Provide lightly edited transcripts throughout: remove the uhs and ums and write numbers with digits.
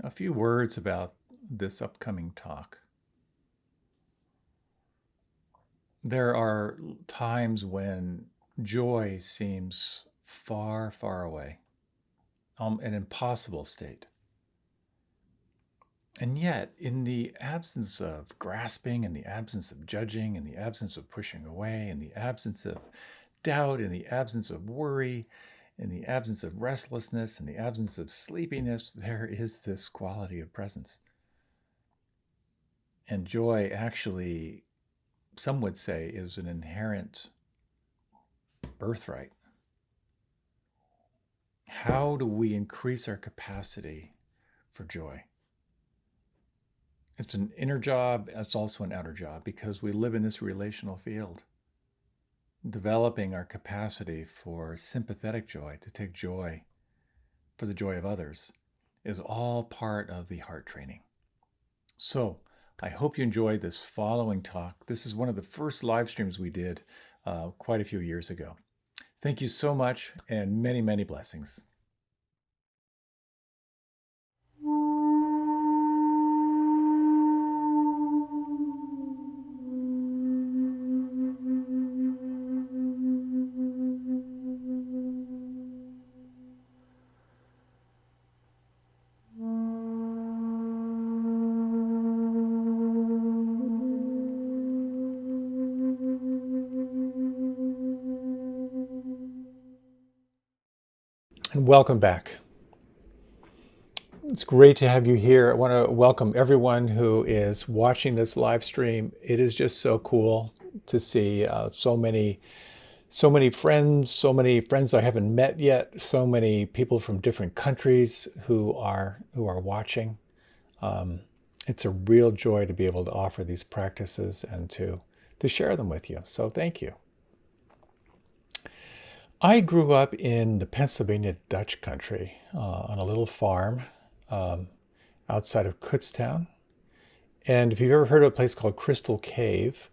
A few words about this upcoming talk. There are times when joy seems far, far away, an impossible state. And yet, in the absence of grasping, in the absence of judging, in the absence of pushing away, in the absence of doubt, in the absence of worry, in the absence of restlessness, in the absence of sleepiness, there is this quality of presence. And joy actually, some would say, is an inherent birthright. How do we increase our capacity for joy? It's an inner job, it's also an outer job because we live in this relational field. Developing our capacity for sympathetic joy, to take joy for the joy of others, is all part of the heart training. So, I hope you enjoyed this following talk. This is one of the first live streams we did quite a few years ago. Thank you so much, and many, many blessings. And welcome back. It's great to have you here. I want to welcome everyone who is watching this live stream. It is just so cool to see so many friends I haven't met yet, so many people from different countries who are watching. It's a real joy to be able to offer these practices and to share them with you. So thank you. I grew up in the Pennsylvania Dutch country on a little farm outside of Kutztown. And if you've ever heard of a place called Crystal Cave,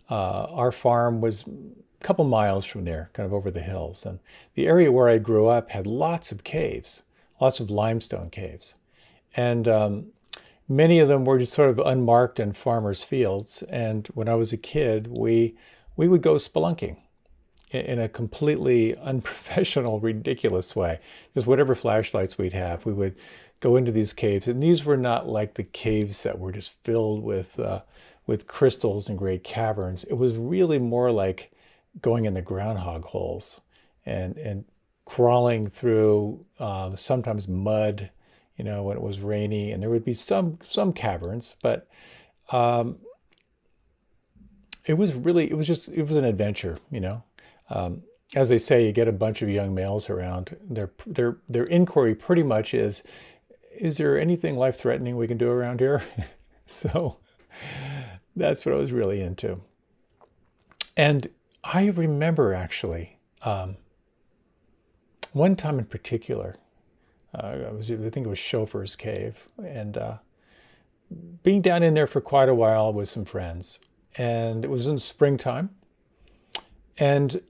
our farm was a couple miles from there, kind of over the hills. And the area where I grew up had lots of caves, lots of limestone caves. And many of them were just sort of unmarked in farmers' fields. And when I was a kid, we would go spelunking in a completely unprofessional, ridiculous way. Just whatever flashlights we'd have, we would go into these caves. And these were not like the caves that were just filled with crystals and great caverns. It was really more like going in the groundhog holes and crawling through sometimes mud, when it was rainy. And there would be some caverns, but it was an adventure, As they say, you get a bunch of young males around. Their inquiry pretty much is there anything life-threatening we can do around here? So that's what I was really into. And I remember actually one time in particular, I think it was Chauffeur's Cave, and being down in there for quite a while with some friends. And it was in springtime. And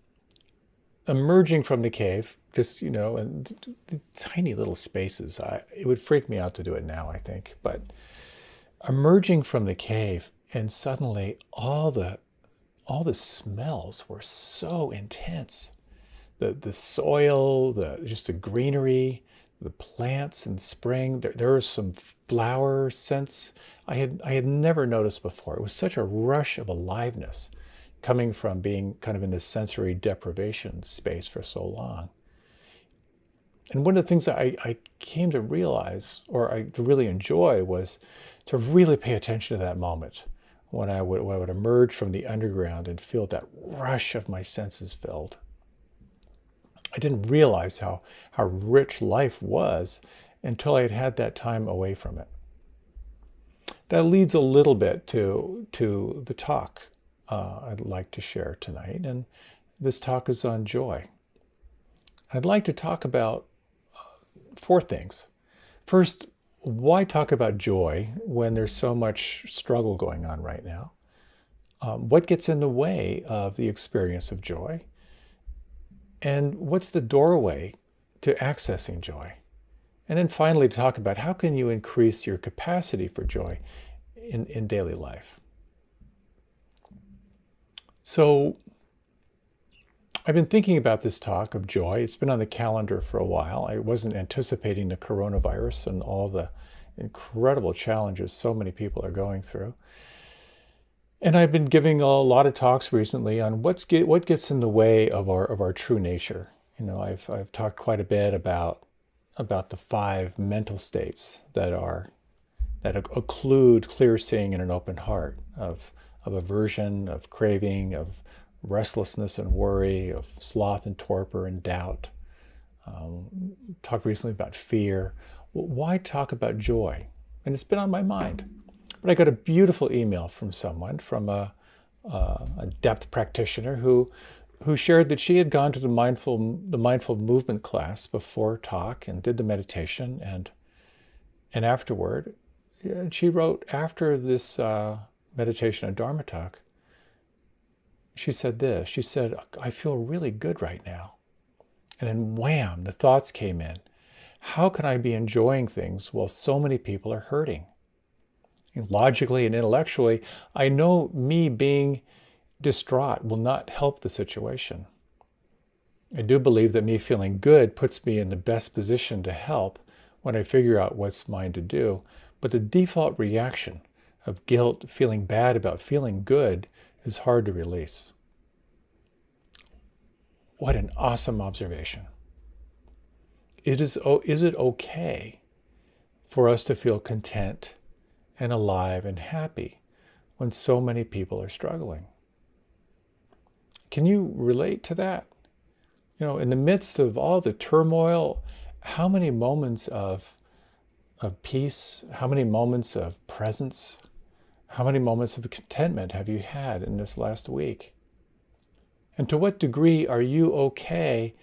emerging from the cave, just, and the tiny little spaces, it would freak me out to do it now, I think. But emerging from the cave, and suddenly all the smells were so intense. The soil, just the greenery, the plants in spring. There was some flower scents I had never noticed before. It was such a rush of aliveness coming from being kind of in this sensory deprivation space for so long. And one of the things that I came to realize, or to really enjoy, was to really pay attention to that moment when I would emerge from the underground and feel that rush of my senses filled. I didn't realize how rich life was until I had had that time away from it. That leads a little bit to the talk I'd like to share tonight, and this talk is on joy. I'd like to talk about four things. First, why talk about joy when there's so much struggle going on right now? What gets in the way of the experience of joy? And what's the doorway to accessing joy? And then finally, to talk about how can you increase your capacity for joy in daily life. So I've been thinking about this talk of joy. It's been on the calendar for a while. I wasn't anticipating the coronavirus and all the incredible challenges so many people are going through. And I've been giving a lot of talks recently on what gets in the way of our true nature. I've talked quite a bit about the 5 mental states that occlude clear seeing and an open heart, of aversion, of craving, of restlessness and worry, of sloth and torpor and doubt. Talked recently about fear. Why talk about joy? And it's been on my mind. But I got a beautiful email from someone, from a depth practitioner who shared that she had gone to the mindful movement class before talk and did the meditation, and afterward, she wrote, after this meditation and Dharma talk, she said this. She said, I feel really good right now. And then wham, the thoughts came in. How can I be enjoying things while so many people are hurting? And logically and intellectually, I know me being distraught will not help the situation. I do believe that me feeling good puts me in the best position to help when I figure out what's mine to do. But the default reaction of guilt, feeling bad about feeling good, is hard to release. What an awesome observation. Is it okay for us to feel content and alive and happy when so many people are struggling? Can you relate to that? In the midst of all the turmoil, how many moments of peace, how many moments of presence, how many moments of contentment have you had in this last week? And to what degree are you okay?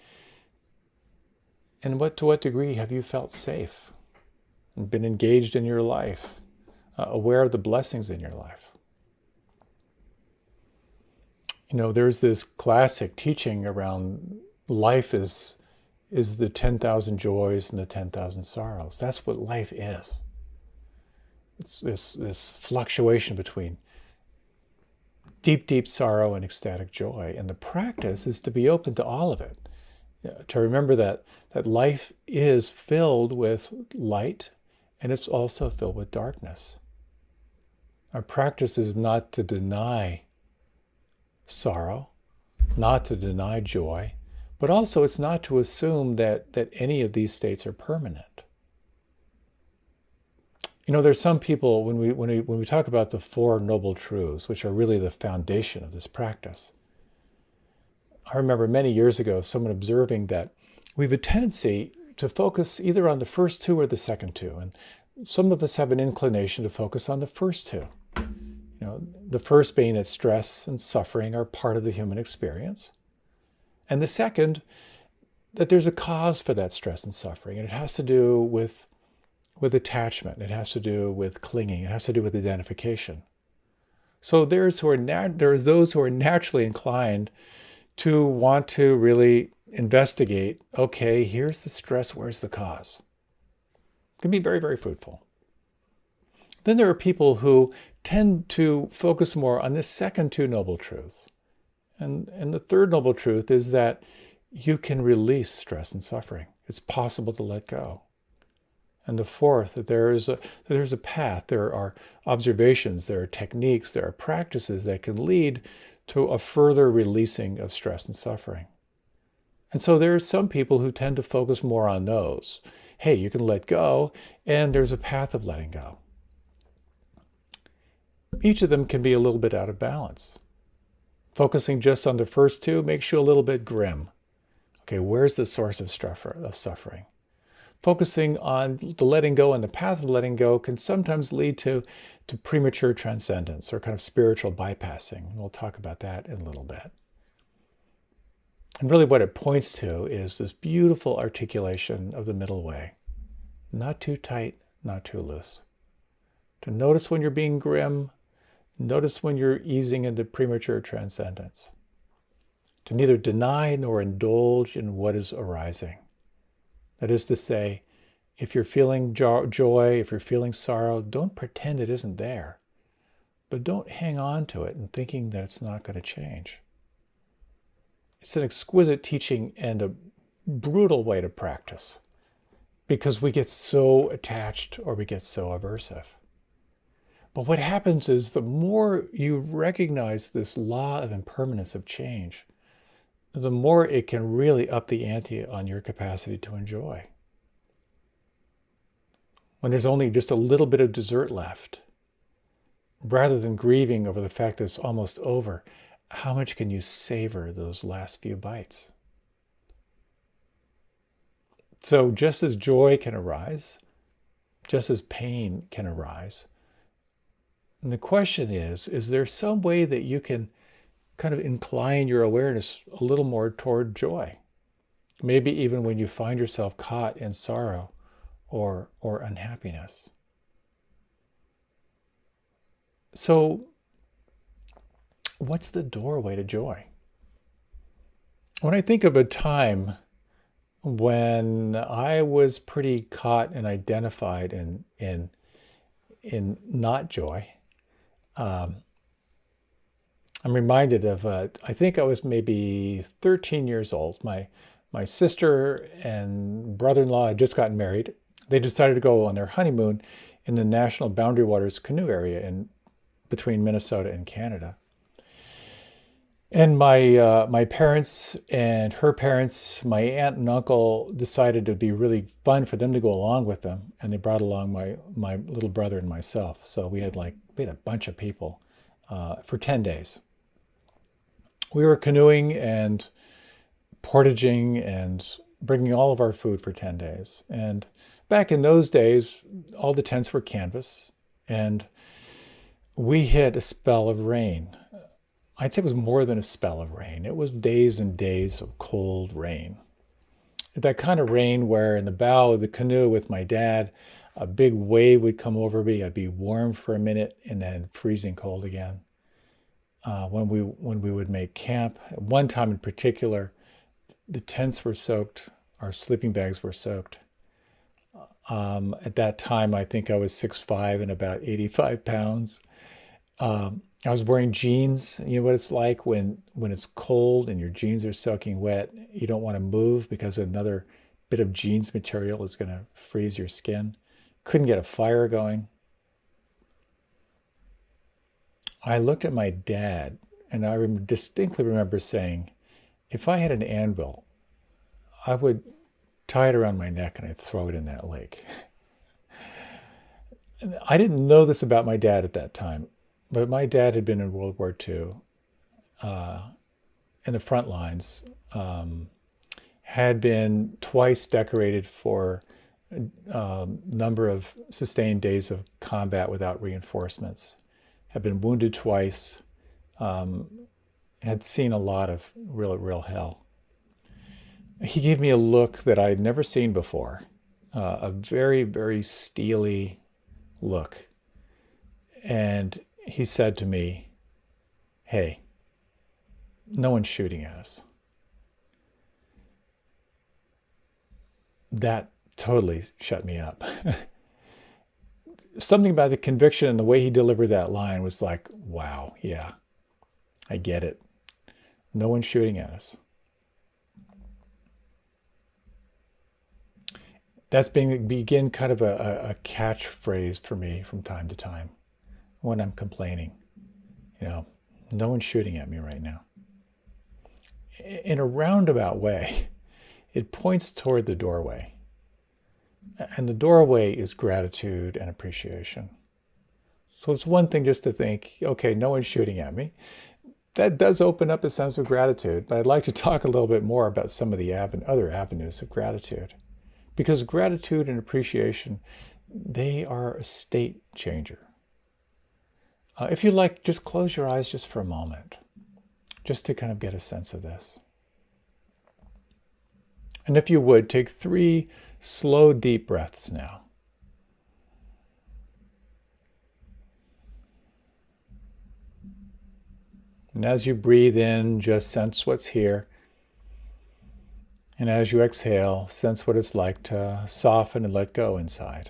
And to what degree have you felt safe and been engaged in your life, aware of the blessings in your life? There's this classic teaching around life is the 10,000 joys and the 10,000 sorrows. That's what life is. It's this fluctuation between deep, deep sorrow and ecstatic joy. And the practice is to be open to all of it. To remember that life is filled with light, and it's also filled with darkness. Our practice is not to deny sorrow, not to deny joy, but also it's not to assume that any of these states are permanent. There's some people, when we talk about the 4 noble truths, which are really the foundation of this practice. I remember many years ago someone observing that we have a tendency to focus either on the first 2 or the second 2, and some of us have an inclination to focus on the first 2. The first being that stress and suffering are part of the human experience, and the second, that there's a cause for that stress and suffering, and it has to do with attachment. It has to do with clinging. It has to do with identification. So there's those who are naturally inclined to want to really investigate, okay, here's the stress, where's the cause? It can be very, very fruitful. Then there are people who tend to focus more on the second 2 noble truths. And the third noble truth is that you can release stress and suffering. It's possible to let go. And the fourth, that there's a path, there are observations, there are techniques, there are practices that can lead to a further releasing of stress and suffering. And so there are some people who tend to focus more on those. Hey, you can let go, and there's a path of letting go. Each of them can be a little bit out of balance. Focusing just on the first 2 makes you a little bit grim. Okay, where's the source of suffering? Focusing on the letting go and the path of letting go can sometimes lead to premature transcendence or kind of spiritual bypassing. We'll talk about that in a little bit. And really what it points to is this beautiful articulation of the middle way. Not too tight, not too loose. To notice when you're being grim, notice when you're easing into premature transcendence. To neither deny nor indulge in what is arising. That is to say, If you're feeling joy, if you're feeling sorrow, don't pretend it isn't there. But don't hang on to it and thinking that it's not going to change. It's an exquisite teaching and a brutal way to practice because we get so attached or we get so aversive. But what happens is the more you recognize this law of impermanence of change, the more it can really up the ante on your capacity to enjoy. When there's only just a little bit of dessert left, rather than grieving over the fact that it's almost over, how much can you savor those last few bites? So just as joy can arise, just as pain can arise, and the question is there some way that you can kind of incline your awareness a little more toward joy? Maybe even when you find yourself caught in sorrow or unhappiness. So, what's the doorway to joy? When I think of a time when I was pretty caught and identified in not joy, I'm reminded of, I think I was maybe 13 years old. My sister and brother-in-law had just gotten married. They decided to go on their honeymoon in the National Boundary Waters canoe area between Minnesota and Canada. And my parents and her parents, my aunt and uncle decided it would be really fun for them to go along with them. And they brought along my little brother and myself. So we had a bunch of people for 10 days. We were canoeing and portaging and bringing all of our food for 10 days. And back in those days, all the tents were canvas. And we hit a spell of rain. I'd say it was more than a spell of rain. It was days and days of cold rain. That kind of rain where in the bow of the canoe with my dad, a big wave would come over me. I'd be warm for a minute and then freezing cold again. When we would make camp, at one time in particular, the tents were soaked, our sleeping bags were soaked. At that time, I think I was 6'5" and about 85 pounds. I was wearing jeans. You know what it's like when it's cold and your jeans are soaking wet. You don't want to move because another bit of jeans material is going to freeze your skin. Couldn't get a fire going. I looked at my dad and I distinctly remember saying, if I had an anvil, I would tie it around my neck and I'd throw it in that lake. I didn't know this about my dad at that time, but my dad had been in World War II, in the front lines, had been twice decorated for a number of sustained days of combat without reinforcements, had been wounded twice, had seen a lot of real hell. He gave me a look that I had never seen before, a very, very steely look. And he said to me, "Hey, no one's shooting at us." That totally shut me up. Something about the conviction and the way he delivered that line was like, wow, yeah, I get it. No one's shooting at us. That's begin kind of a catchphrase for me from time to time when I'm complaining. No one's shooting at me right now. In a roundabout way, it points toward the doorway. And the doorway is gratitude and appreciation. So it's one thing just to think, okay, no one's shooting at me. That does open up a sense of gratitude, but I'd like to talk a little bit more about some of the other avenues of gratitude. Because gratitude and appreciation, they are a state changer. If you like, just close your eyes just for a moment, just to kind of get a sense of this. And if you would, take 3 slow, deep breaths now. And as you breathe in, just sense what's here. And as you exhale, sense what it's like to soften and let go inside.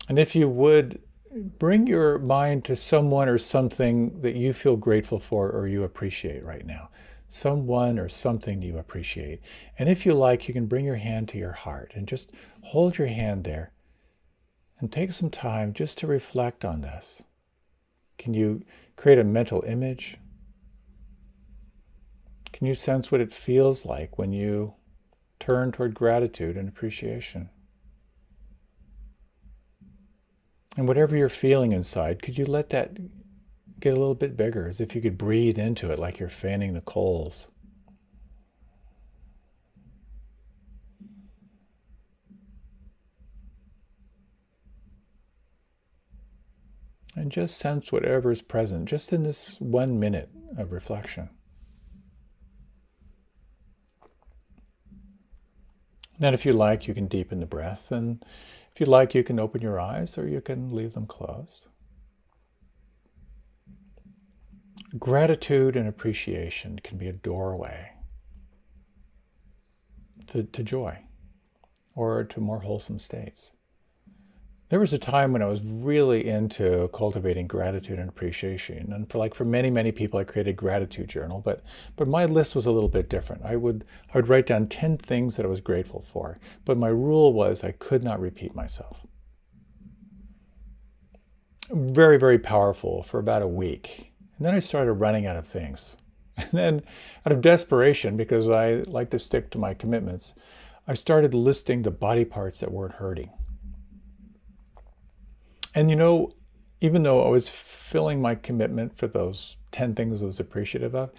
And if you would, bring your mind to someone or something that you feel grateful for or you appreciate right now. Someone or something you appreciate. And if you like, you can bring your hand to your heart and just hold your hand there and take some time just to reflect on this. Can you create a mental image? Can you sense what it feels like when you turn toward gratitude and appreciation? And whatever you're feeling inside, could you let that get a little bit bigger, as if you could breathe into it like you're fanning the coals? And just sense whatever is present, just in this 1 minute of reflection. Then if you like, you can deepen the breath, and if you like, you can open your eyes or you can leave them closed. Gratitude and appreciation can be a doorway to joy or to more wholesome states. There was a time when I was really into cultivating gratitude and appreciation. And for many people, I created a gratitude journal, but my list was a little bit different. I would write down 10 things that I was grateful for, but my rule was I could not repeat myself. Very, very powerful for about a week. And then I started running out of things. And then out of desperation, because I like to stick to my commitments, I started listing the body parts that weren't hurting. And even though I was filling my commitment for those 10 things I was appreciative of,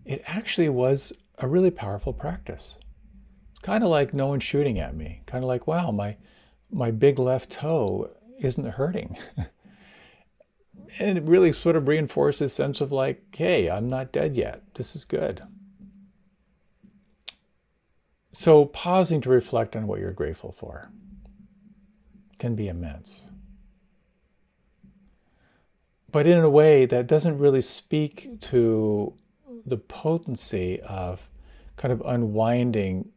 it actually was a really powerful practice. It's kind of like no one's shooting at me. Kind of like, wow, my big left toe isn't hurting. And it really sort of reinforced this sense of like, hey, I'm not dead yet. This is good. So pausing to reflect on what you're grateful for can be immense. But in a way that doesn't really speak to the potency of kind of unwinding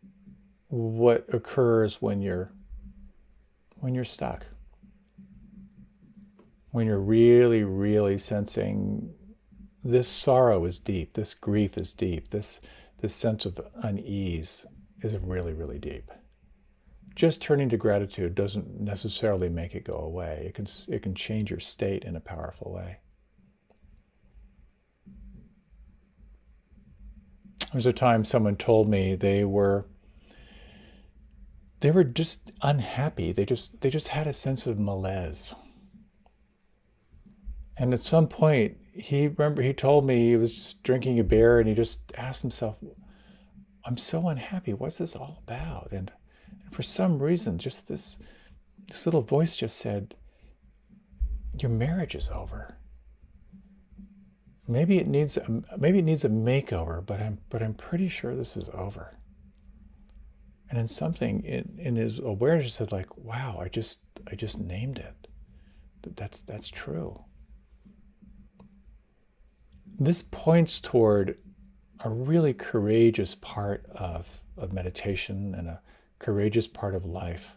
what occurs when you're stuck. When you're really, really sensing this sorrow is deep, this grief is deep, this sense of unease is really, really deep. Just turning to gratitude doesn't necessarily make it go away. It can change your state in a powerful way. There was a time someone told me they were just unhappy. They just had a sense of malaise. And at some point, he told me he was just drinking a beer and he just asked himself, I'm so unhappy. What's this all about? And for some reason, just this little voice just said, your marriage is over. Maybe it needs a makeover, but I'm pretty sure this is over. And then something in his awareness said like, wow, I just named it. That's true. This points toward a really courageous part of meditation and a courageous part of life,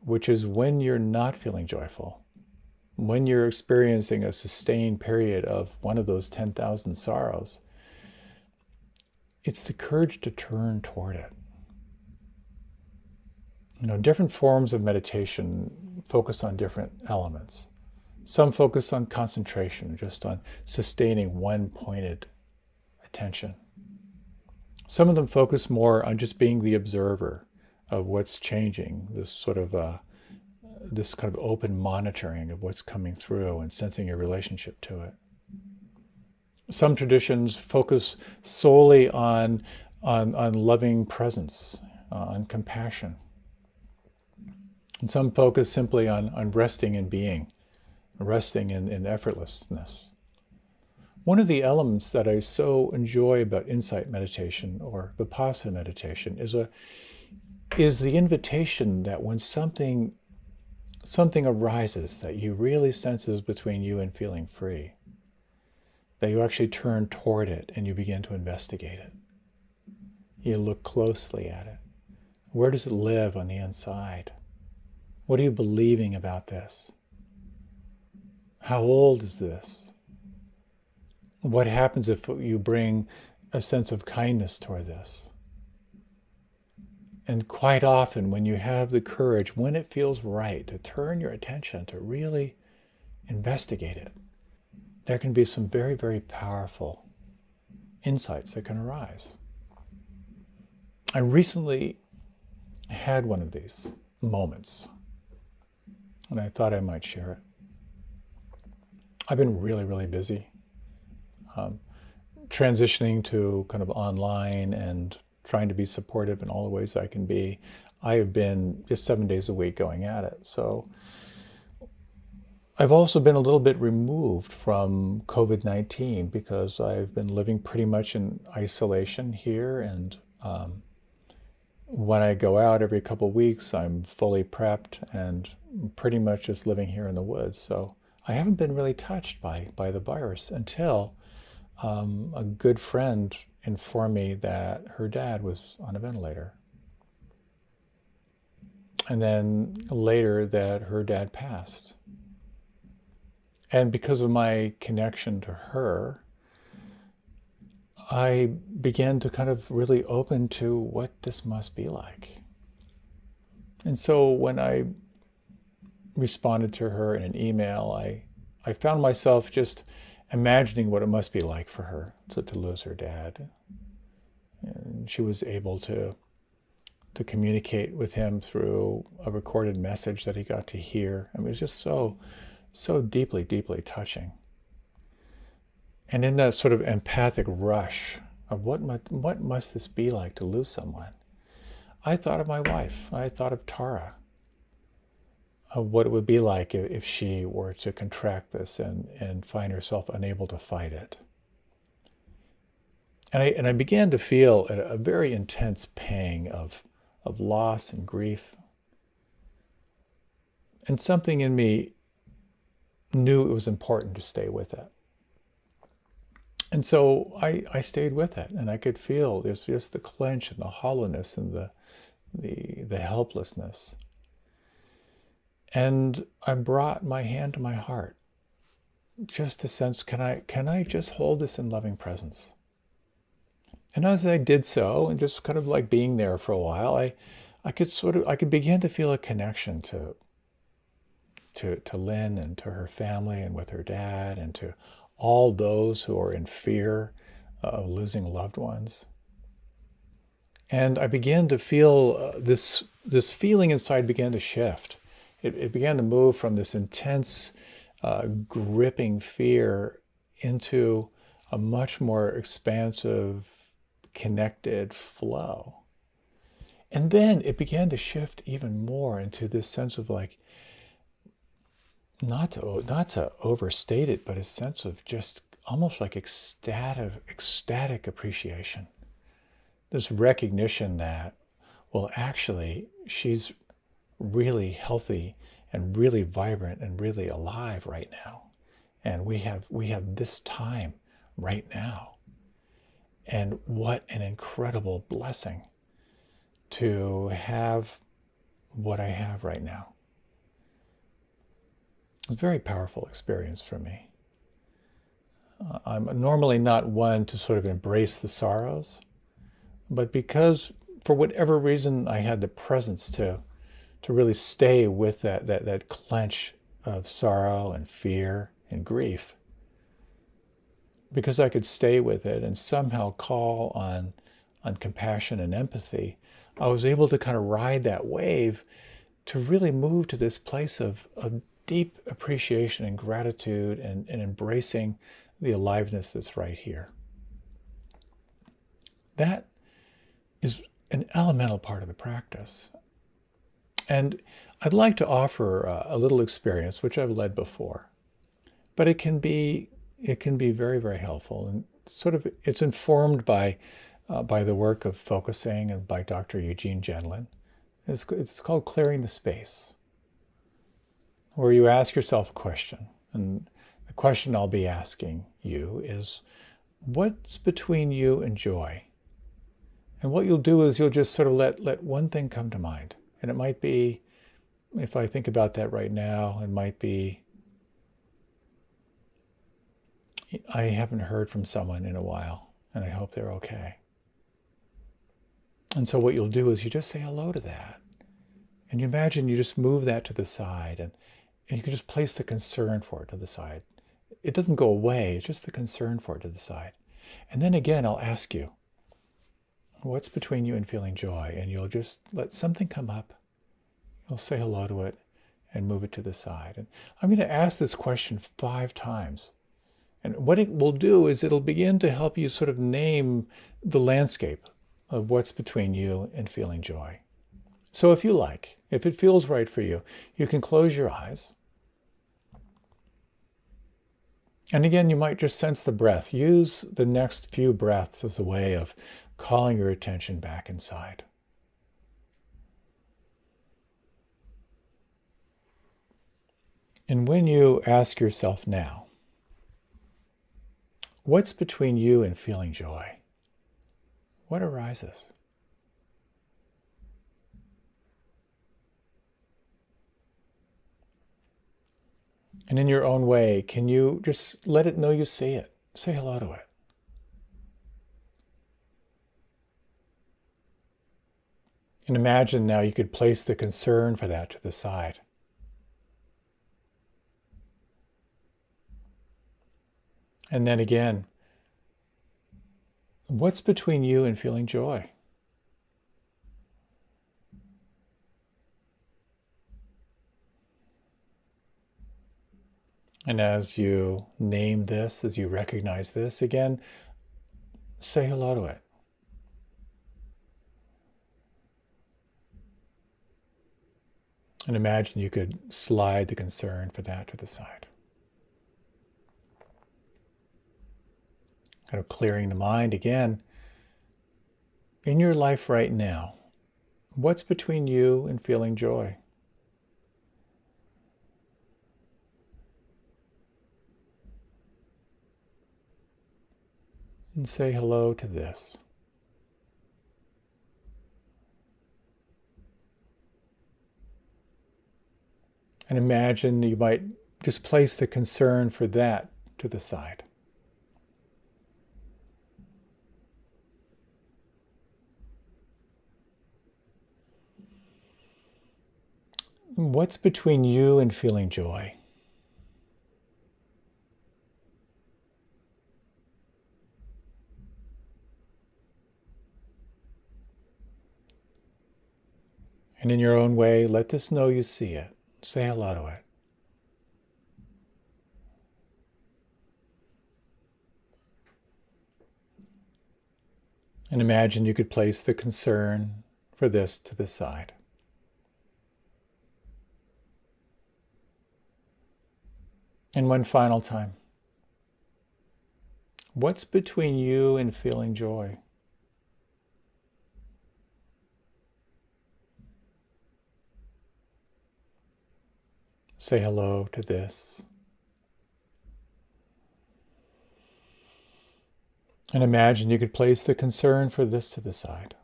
which is when you're not feeling joyful, when you're experiencing a sustained period of one of those 10,000 sorrows, it's the courage to turn toward it. Different forms of meditation focus on different elements. Some focus on concentration, just on sustaining one pointed attention. Some of them focus more on just being the observer of what's changing, this kind of open monitoring of what's coming through and sensing your relationship to it. Some traditions focus solely on loving presence, on compassion. And some focus simply on resting in being, resting in effortlessness. One of the elements that I so enjoy about insight meditation or vipassana meditation is the invitation that when something arises that you really sense is between you and feeling free, that you actually turn toward it and you begin to investigate it. You look closely at it. Where does it live on the inside? What are you believing about this? How old is this? What happens if you bring a sense of kindness toward this? And quite often, when you have the courage, when it feels right, to turn your attention to really investigate it, there can be some very, very powerful insights that can arise. I recently had one of these moments, and I thought I might share it. I've been really, really busy, transitioning to kind of online and trying to be supportive in all the ways I can be. I have been just 7 days a week going at it. So I've also been a little bit removed from COVID-19 because I've been living pretty much in isolation here. And when I go out every couple of weeks, I'm fully prepped and pretty much just living here in the woods. So I haven't been really touched by the virus until a good friend informed me that her dad was on a ventilator. And then later that her dad passed. And because of my connection to her, I began to kind of really open to what this must be like. And so when I responded to her in an email, I found myself just imagining what it must be like for her to lose her dad. And she was able to communicate with him through a recorded message that he got to hear. I mean, it was just so deeply, deeply touching. And in that sort of empathic rush of what must this be like to lose someone, I thought of my wife. I thought of Tara, of what it would be like if she were to contract this and find herself unable to fight it. And I began to feel a very intense pang of loss and grief. And something in me knew it was important to stay with it. And so I stayed with it, and I could feel there's just the clench and the hollowness and the helplessness. And I brought my hand to my heart, just to sense, can I just hold this in loving presence? And as I did so, and just kind of like being there for a while, I could begin to feel a connection to Lynn and to her family and with her dad and to all those who are in fear of losing loved ones. And I began to feel this feeling inside began to shift. It began to move from this intense, gripping fear into a much more expansive, connected flow. And then it began to shift even more into this sense of like, not to overstate it, but a sense of just almost like ecstatic appreciation. This recognition that, well, actually, she's really healthy and really vibrant and really alive right now. And we have this time right now. And what an incredible blessing to have what I have right now. It's a very powerful experience for me. I'm normally not one to sort of embrace the sorrows, but because for whatever reason I had the presence to really stay with that clench of sorrow and fear and grief, because I could stay with it and somehow call on compassion and empathy, I was able to kind of ride that wave to really move to this place of deep appreciation and gratitude and embracing the aliveness that's right here. That is an elemental part of the practice. And I'd like to offer a little experience, which I've led before, but it can be very, very helpful. And sort of it's informed by the work of focusing and by Dr. Eugene Genlin. It's called clearing the space, where you ask yourself a question. And the question I'll be asking you is, what's between you and joy? And what you'll do is you'll just sort of let one thing come to mind. And it might be, if I think about that right now, it might be, I haven't heard from someone in a while, and I hope they're okay. And so what you'll do is you just say hello to that. And you imagine you just move that to the side, and you can just place the concern for it to the side. It doesn't go away, it's just the concern for it to the side. And then again, I'll ask you, what's between you and feeling joy? And you'll just let something come up. You'll say hello to it and move it to the side. And I'm going to ask this question 5 times. And what it will do is it'll begin to help you sort of name the landscape of what's between you and feeling joy. So if you like, if it feels right for you, you can close your eyes. And again, you might just sense the breath. Use the next few breaths as a way of calling your attention back inside. And when you ask yourself now, what's between you and feeling joy? What arises? And in your own way, can you just let it know you see it? Say hello to it. And imagine now you could place the concern for that to the side. And then again, what's between you and feeling joy? And as you name this, as you recognize this, again, say hello to it. And imagine you could slide the concern for that to the side. Kind of clearing the mind again. In your life right now, what's between you and feeling joy? And say hello to this. And imagine you might just place the concern for that to the side. What's between you and feeling joy? And in your own way, let this know you see it. Say hello to it. And imagine you could place the concern for this to the side. And one final time. What's between you and feeling joy? Say hello to this. And imagine you could place the concern for this to the side.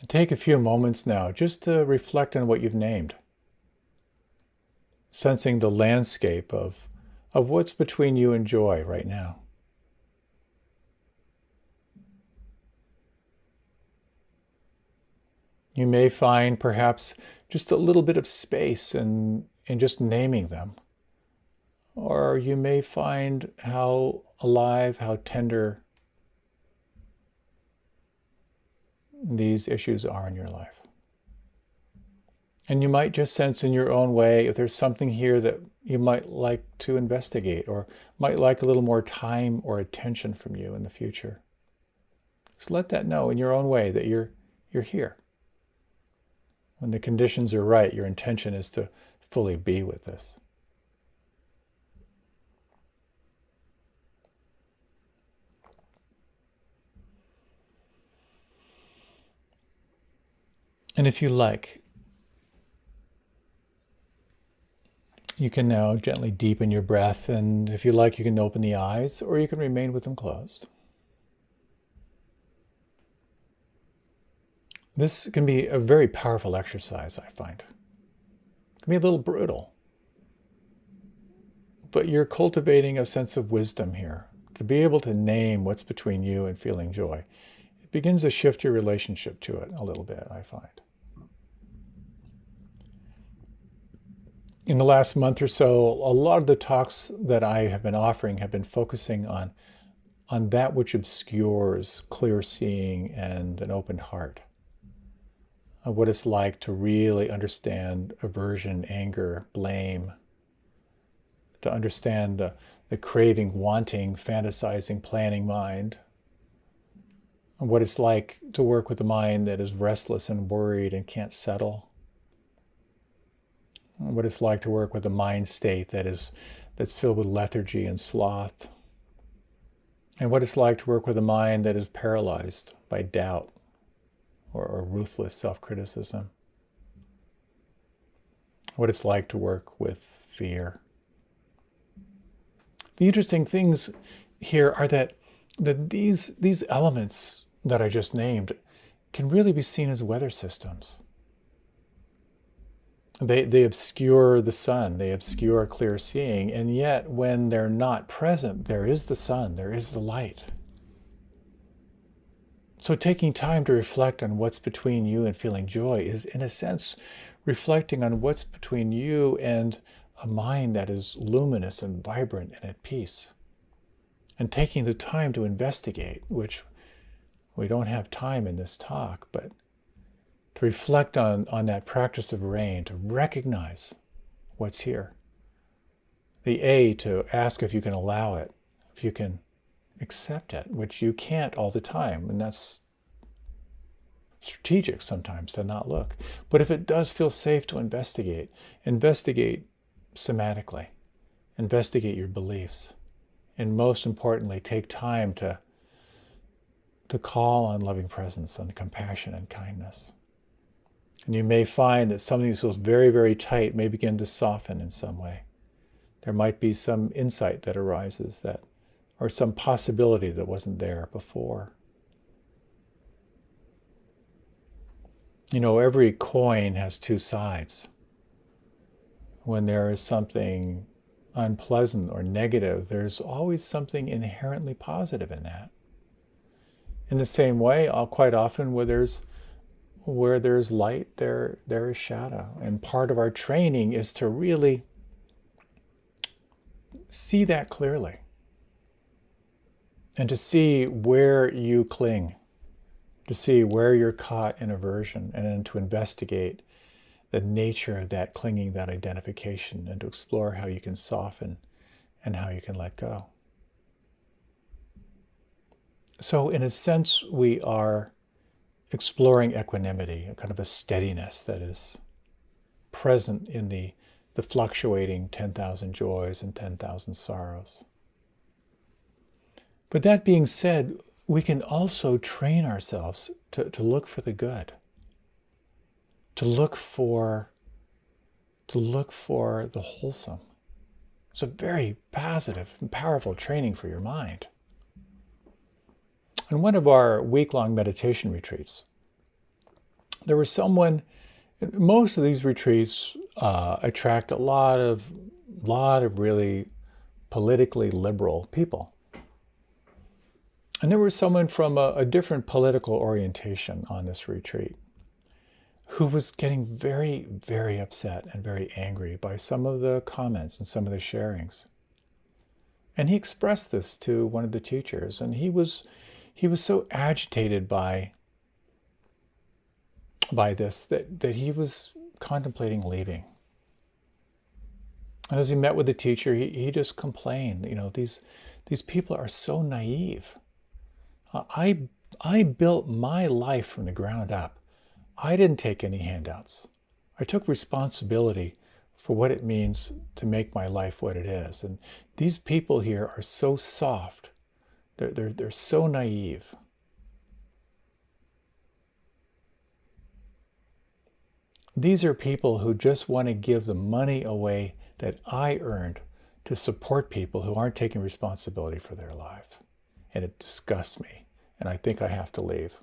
And take a few moments now just to reflect on what you've named. Sensing the landscape of what's between you and joy right now. You may find perhaps just a little bit of space in just naming them. Or you may find how alive, how tender these issues are in your life. And you might just sense in your own way if there's something here that you might like to investigate or might like a little more time or attention from you in the future. Just let that know in your own way that you're here. When the conditions are right, your intention is to fully be with this. And if you like, You can now gently deepen your breath, and if you like, you can open the eyes, or you can remain with them closed. This can be a very powerful exercise, I find. It can be a little brutal, but you're cultivating a sense of wisdom here. To be able to name what's between you and feeling joy, it begins to shift your relationship to it a little bit, I find. In the last month or so, a lot of the talks that I have been offering have been focusing on that which obscures clear seeing and an open heart. What it's like to really understand aversion, anger, blame, to understand the craving, wanting, fantasizing, planning mind, and what it's like to work with a mind that is restless and worried and can't settle, and what it's like to work with a mind state that's filled with lethargy and sloth, and what it's like to work with a mind that is paralyzed by doubt or ruthless self-criticism, what it's like to work with fear. The interesting things here are that these elements that I just named can really be seen as weather systems. They obscure the sun, they obscure clear seeing, and yet when they're not present, there is the sun, there is the light. So taking time to reflect on what's between you and feeling joy is, in a sense, reflecting on what's between you and a mind that is luminous and vibrant and at peace. And taking the time to investigate, which we don't have time in this talk, but to reflect on that practice of rain, to recognize what's here. The A, to ask if you can allow it, if you can accept it, which you can't all the time, and that's strategic sometimes to not look. But if it does feel safe to investigate somatically, investigate your beliefs, and most importantly, take time to call on loving presence, on compassion and kindness. And you may find that something that feels very, very tight may begin to soften in some way. There might be some insight that arises or some possibility that wasn't there before. You know, every coin has two sides. When there is something unpleasant or negative, there's always something inherently positive in that. In the same way, quite often where there's light, there is shadow. And part of our training is to really see that clearly. And to see where you cling, to see where you're caught in aversion, and then to investigate the nature of that clinging, that identification, and to explore how you can soften and how you can let go. So in a sense, we are exploring equanimity, a kind of a steadiness that is present in the fluctuating 10,000 joys and 10,000 sorrows. But that being said, we can also train ourselves to look for the good, to look for the wholesome. It's a very positive and powerful training for your mind. In one of our week-long meditation retreats, there was someone. Most of these retreats attract a lot of really politically liberal people. And there was someone from a different political orientation on this retreat who was getting very, very upset and very angry by some of the comments and some of the sharings. And he expressed this to one of the teachers, and he was so agitated by this that he was contemplating leaving. And as he met with the teacher, he just complained, these people are so naive. I built my life from the ground up. I didn't take any handouts. I took responsibility for what it means to make my life what it is. And these people here are so soft. They're so naive. These are people who just want to give the money away that I earned to support people who aren't taking responsibility for their life. And it disgusts me, and I think I have to leave.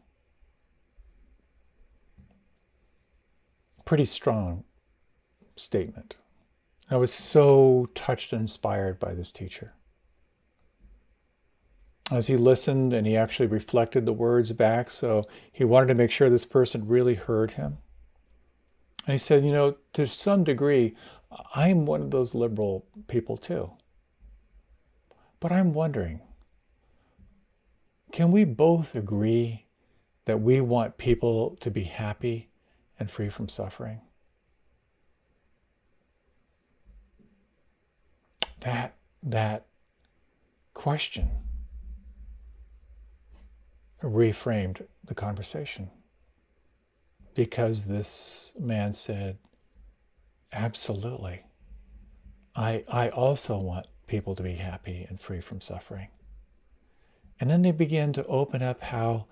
Pretty strong statement. I was so touched and inspired by this teacher. As he listened, and he actually reflected the words back, so he wanted to make sure this person really heard him. And he said, to some degree, I'm one of those liberal people too. But I'm wondering, can we both agree that we want people to be happy and free from suffering? That question reframed the conversation, because this man said, absolutely. I also want people to be happy and free from suffering. And then they began to open up how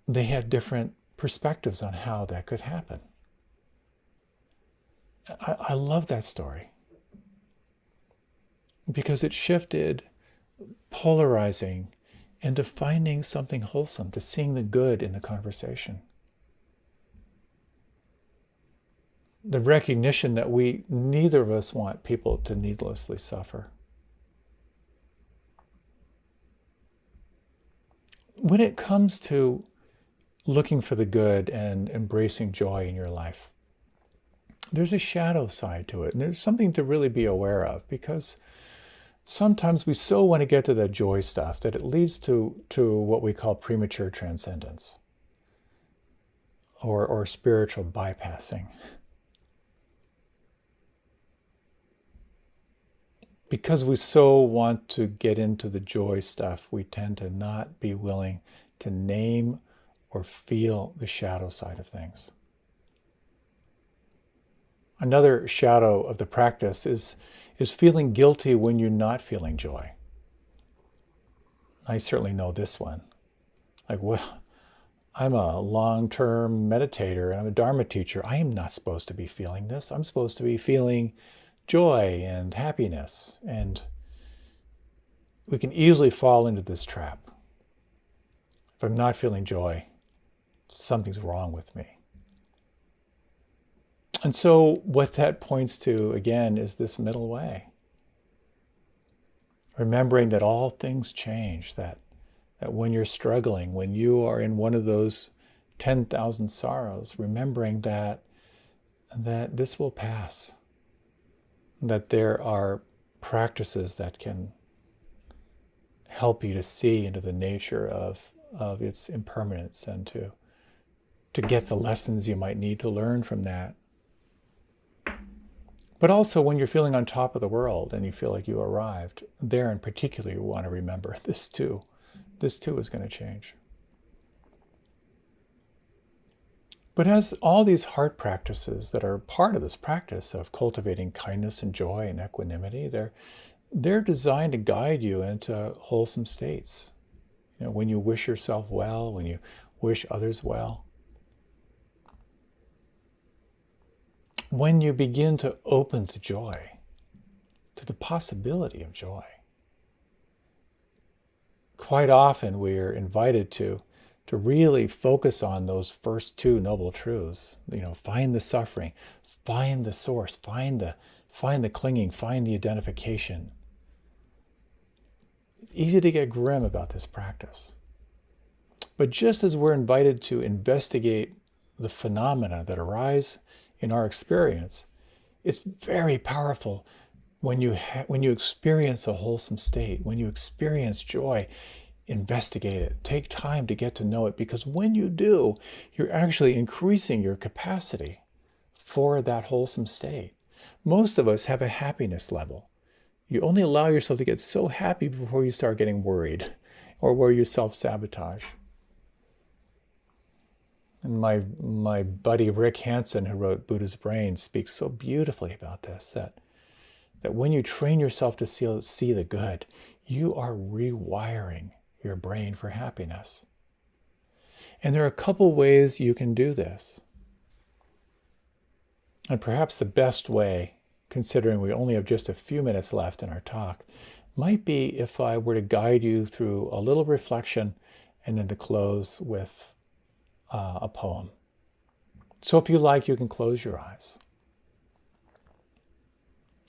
they had different perspectives on how that could happen. I love that story, because it shifted polarizing into finding something wholesome, to seeing the good in the conversation. The recognition that neither of us want people to needlessly suffer. When it comes to looking for the good and embracing joy in your life, there's a shadow side to it, and there's something to really be aware of, because sometimes we so want to get to that joy stuff that it leads to what we call premature transcendence, or spiritual bypassing. Because we so want to get into the joy stuff, we tend to not be willing to name or feel the shadow side of things. Another shadow of the practice is feeling guilty when you're not feeling joy. I certainly know this one. Like, well, I'm a long-term meditator and I'm a Dharma teacher. I am not supposed to be feeling this. I'm supposed to be feeling joy and happiness. And we can easily fall into this trap. If I'm not feeling joy, something's wrong with me. And so what that points to, again, is this middle way. Remembering that all things change, that when you're struggling, when you are in one of those 10,000 sorrows, remembering that this will pass, that there are practices that can help you to see into the nature of its impermanence, and to get the lessons you might need to learn from that. But also when you're feeling on top of the world and you feel like you arrived, there in particular you want to remember this too. This too is going to change. But as all these heart practices that are part of this practice of cultivating kindness and joy and equanimity, they're designed to guide you into wholesome states. When you wish yourself well, when you wish others well. When you begin to open to joy, to the possibility of joy. Quite often we're invited to really focus on those first two noble truths. Find the suffering, find the source, find the clinging, find the identification. It's easy to get grim about this practice. But just as we're invited to investigate the phenomena that arise in our experience, it's very powerful when you experience a wholesome state, when you experience joy. Investigate it. Take time to get to know it, because when you do, you're actually increasing your capacity for that wholesome state. Most of us have a happiness level. You only allow yourself to get so happy before you start getting worried, or where you self-sabotage. And my buddy Rick Hansen, who wrote Buddha's Brain, speaks so beautifully about this, that when you train yourself to see the good, you are rewiring your brain for happiness. And there are a couple ways you can do this. And perhaps the best way considering we only have just a few minutes left in our talk, might be if I were to guide you through a little reflection and then to close with a poem. So if you like, you can close your eyes.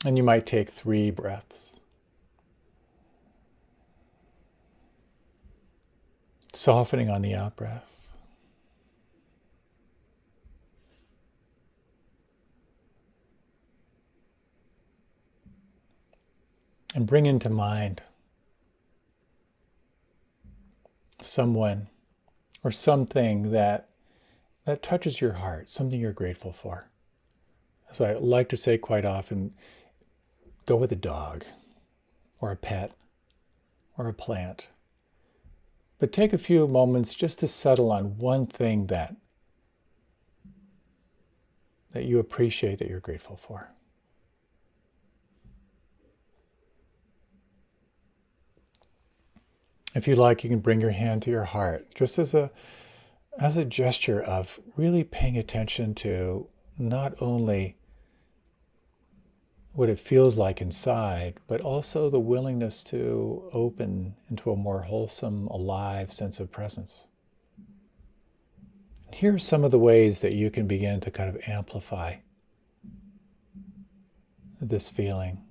And you might take 3 breaths. Softening on the out-breath. And bring into mind someone or something that touches your heart, something you're grateful for. So I like to say quite often, go with a dog or a pet or a plant. But take a few moments just to settle on one thing that you appreciate, that you're grateful for. If you like, you can bring your hand to your heart, just as a gesture of really paying attention to not only what it feels like inside, but also the willingness to open into a more wholesome, alive sense of presence. Here are some of the ways that you can begin to kind of amplify this feeling.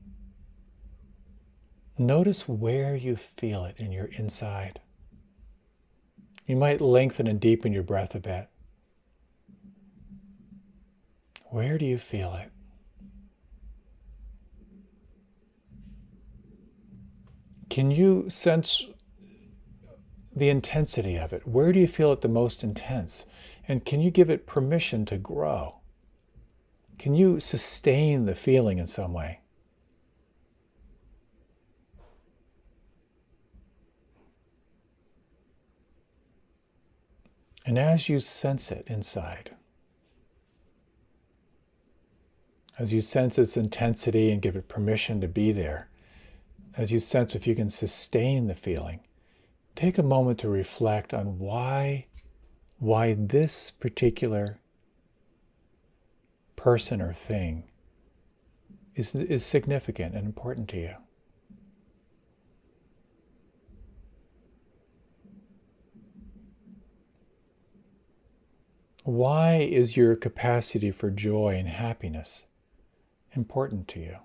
Notice where you feel it in your inside. You might lengthen and deepen your breath a bit. Where do you feel it? Can you sense the intensity of it? Where do you feel it the most intense? And can you give it permission to grow? Can you sustain the feeling in some way? And as you sense it inside, as you sense its intensity and give it permission to be there, as you sense if you can sustain the feeling, take a moment to reflect on why this particular person or thing is significant and important to you. Why is your capacity for joy and happiness important to you?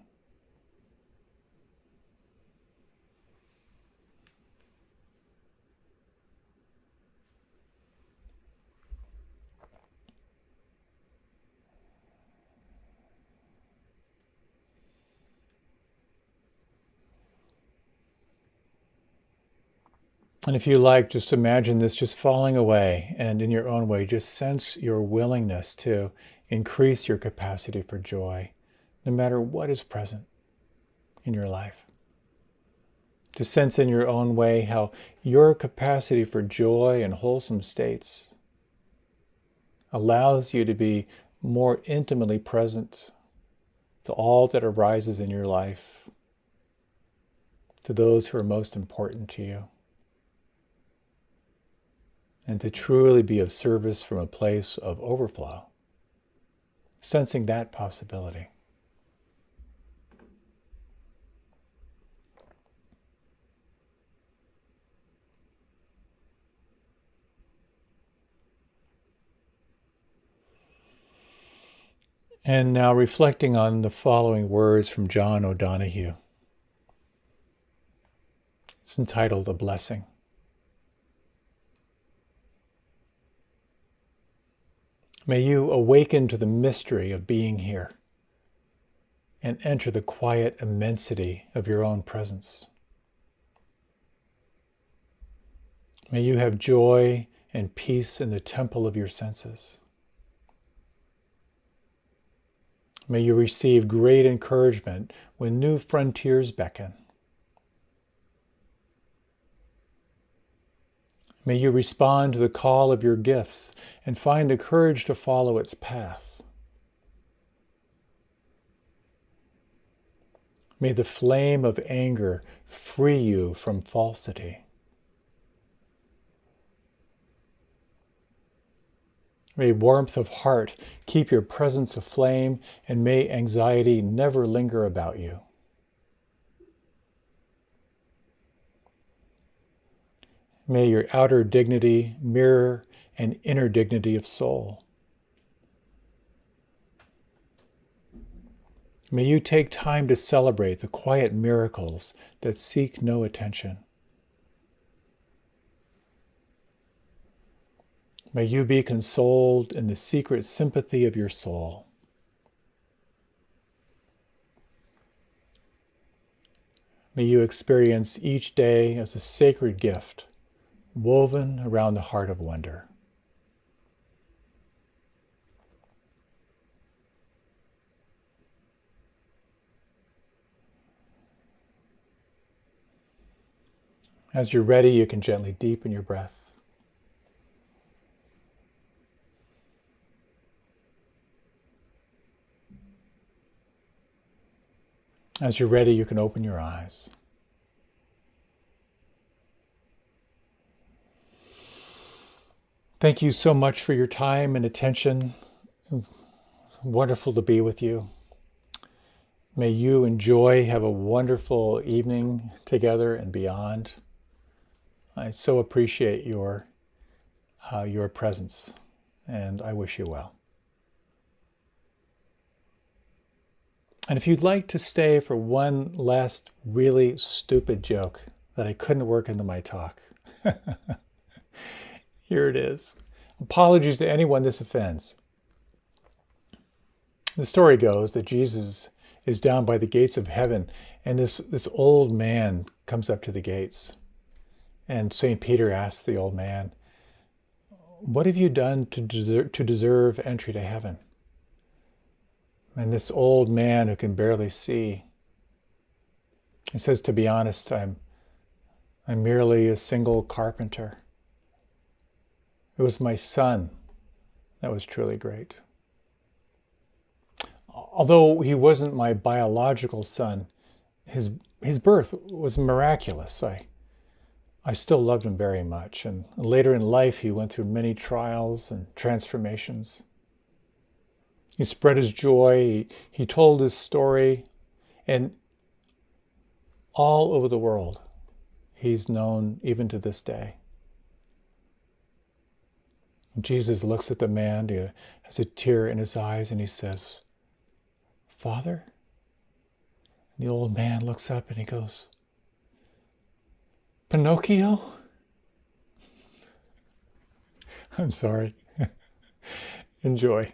And if you like, just imagine this just falling away, and in your own way, just sense your willingness to increase your capacity for joy, no matter what is present in your life. To sense in your own way how your capacity for joy and wholesome states allows you to be more intimately present to all that arises in your life, to those who are most important to you, and to truly be of service from a place of overflow, sensing that possibility. And now reflecting on the following words from John O'Donohue. It's entitled A Blessing. May you awaken to the mystery of being here and enter the quiet immensity of your own presence. May you have joy and peace in the temple of your senses. May you receive great encouragement when new frontiers beckon. May you respond to the call of your gifts and find the courage to follow its path. May the flame of anger free you from falsity. May warmth of heart keep your presence aflame, and may anxiety never linger about you. May your outer dignity mirror an inner dignity of soul. May you take time to celebrate the quiet miracles that seek no attention. May you be consoled in the secret sympathy of your soul. May you experience each day as a sacred gift, woven around the heart of wonder. As you're ready, you can gently deepen your breath. As you're ready, you can open your eyes. Thank you so much for your time and attention. Wonderful to be with you. May you have a wonderful evening together and beyond. I so appreciate your presence, and I wish you well. And if you'd like to stay for one last really stupid joke that I couldn't work into my talk, here it is. Apologies to anyone this offends. The story goes that Jesus is down by the gates of heaven, and this old man comes up to the gates. And St. Peter asks the old man, "What have you done to deserve entry to heaven?" And this old man who can barely see, he says, "To be honest, I'm merely a single carpenter. It was my son that was truly great. Although he wasn't my biological son, his birth was miraculous. I still loved him very much. And later in life, he went through many trials and transformations. He spread his joy. He told his story. And all over the world, he's known even to this day." Jesus looks at the man, he has a tear in his eyes, and he says, "Father?" And the old man looks up and he goes, "Pinocchio?" I'm sorry. Enjoy.